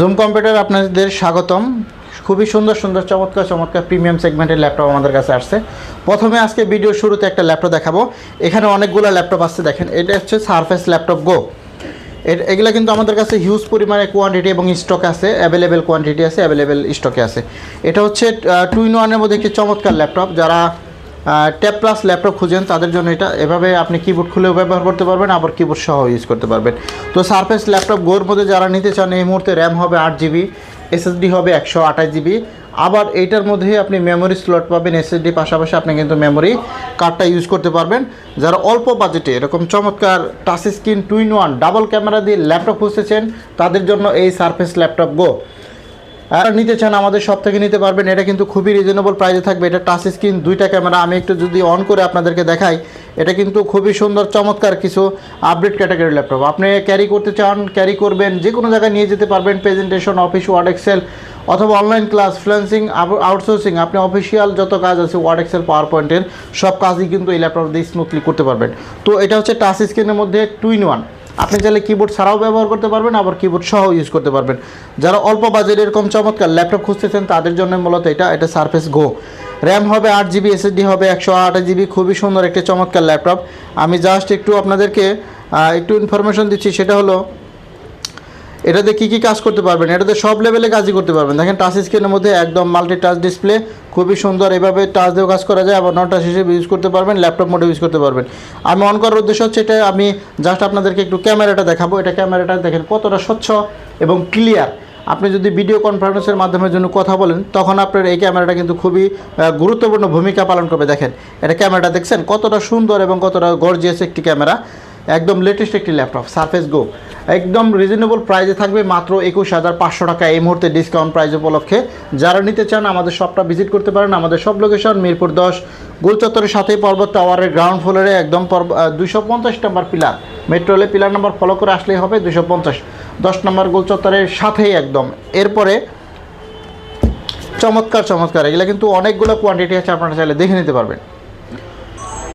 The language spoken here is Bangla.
জুম কম্পিউটার আপনাদের স্বাগতম। খুবই সুন্দর সুন্দর চমৎকার চমৎকার প্রিমিয়াম সেগমেন্টের ল্যাপটপ আমাদের কাছে আসছে। প্রথমে আজকে ভিডিও শুরুতে একটা ল্যাপটপ দেখাবো। এখানে অনেকগুলো ল্যাপটপ আসছে, দেখেন এটা হচ্ছে সারফেস ল্যাপটপ গো। এগুলো কিন্তু আমাদের কাছে হিউজ পরিমাণে কোয়ান্টিটি এবং স্টক আছে, অ্যাভেলেবেল কোয়ান্টিটি আছে, অ্যাভেলেবেল স্টকে আছে। এটা হচ্ছে 2-in-1 মধ্যে একটি চমৎকার ল্যাপটপ। যারা ট্যাব প্লাস ল্যাপটপ খুঁজেন তাদের জন্য এটা। এভাবে আপনি কিবোর্ড খুলেও ব্যবহার করতে পারবেন, আবার কিবোর্ড সহ ইউজ করতে পারবেন। তো সারফেস ল্যাপটপ গোর মধ্যে যারা নিতে চান, এই মুহূর্তে র্যাম হবে 8GB, SSD হবে 128GB। আবার এইটার মধ্যে আপনি মেমোরি স্লট পাবেন, SSD পাশাপাশি আপনি কিন্তু মেমোরি কার্ডটা ইউজ করতে পারবেন। যারা অল্প বাজেটে এরকম চমৎকার touch screen 2-in-1 double camera দিয়ে ল্যাপটপ খুঁজতেছেন তাদের জন্য এই সারফেস ল্যাপটপ গো। আর নিতে চান আমাদের সব থেকে নিতে পারবেন। এটা কিন্তু খুবই রিজনেবল প্রাইসে থাকবে। এটা টাচ স্ক্রিন, 2টা ক্যামেরা। আমি একটু যদি অন করে আপনাদেরকে দেখাই, এটা কিন্তু খুবই সুন্দর চমৎকার কিছু আপডেট ক্যাটাগরির ল্যাপটপ। আপনি ক্যারি করতে চান, ক্যারি করবেন, যে কোনো জায়গায় নিয়ে যেতে পারবেন। প্রেজেন্টেশন, অফিস, ওয়ার্ড, এক্সেল অথবা অনলাইন ক্লাস, ফ্রিল্যান্সিং, আউটসোর্সিং, আপনি অফিসিয়াল যত কাজ আছে ওয়ার্ড, এক্সেল, পাওয়ার পয়েন্টের সব কাজই কিন্তু এই ল্যাপটপ দিয়ে স্মুথলি করতে পারবেন। তো এটা হচ্ছে টাচ স্ক্রিনের মধ্যে 2-in-1। আপনি চাইলে কিবোর্ড ছাড়াও ব্যবহার করতে পারবেন, আবার কিবোর্ড সহ ইউজ করতে পারবেন। যারা অল্প বাজেট এরকম চমৎকার ল্যাপটপ খুঁজতেছেন তাদের জন্য মূলত এটা সারফেস গো। র্যাম হবে 8GB, SSD হবে 128GB। খুবই সুন্দর একটি চমৎকার ল্যাপটপ। আমি জাস্ট একটু আপনাদেরকে একটু ইনফরমেশন দিচ্ছি, সেটা হলো এটাতে কী কী কাজ করতে পারবেন। এটাতে সব লেভেলে কাজই করতে পারবেন। দেখেন টাচ স্ক্রিনের মধ্যে একদম মাল্টি টাচ ডিসপ্লে, খুবই সুন্দর। এভাবে টাচ দিয়েও কাজ করা যায়, আবার নন টাচ হিসেবে ইউজ করতে পারবেন, ল্যাপটপ মোডে ইউজ করতে পারবেন। আমি অন করার উদ্দেশ্য হচ্ছে এটা, আমি জাস্ট আপনাদেরকে একটু ক্যামেরাটা দেখাবো। এটা ক্যামেরাটা দেখেন কতটা স্বচ্ছ এবং ক্লিয়ার। আপনি যদি ভিডিও কনফারেন্সের মাধ্যমে জন্য কথা বলেন, তখন আপনার এই ক্যামেরাটা কিন্তু খুবই গুরুত্বপূর্ণ ভূমিকা পালন করবে। দেখেন এটা ক্যামেরাটা দেখছেন কতটা সুন্দর এবং কতটা গর্জিয়াস একটি ক্যামেরা। একদম লেটেস্ট একটি ল্যাপটপ সারফেস গো। একদম রিজনেবল প্রাইসে থাকবে, মাত্র 21,500 টাকা এই মুহূর্তে ডিসকাউন্ট প্রাইস উপলক্ষে। যারা নিতে চান আমাদের শপটা ভিজিট করতে পারেন। আমাদের সব লোকেশন মিরপুর 10 গোলচত্বরের সাথেই পর্বত টাওয়ারের গ্রাউন্ড ফ্লোরে, একদম 250 নম্বর পিলার, মেট্রো রেলে পিলার নাম্বার ফলো করে আসলেই হবে। 250 10 নম্বর গোলচত্বরের সাথেই একদম। এরপরে চমৎকার চমৎকার এগুলো কিন্তু অনেকগুলো কোয়ান্টিটি আছে, আপনারা চাইলে দেখে নিতে পারবেন।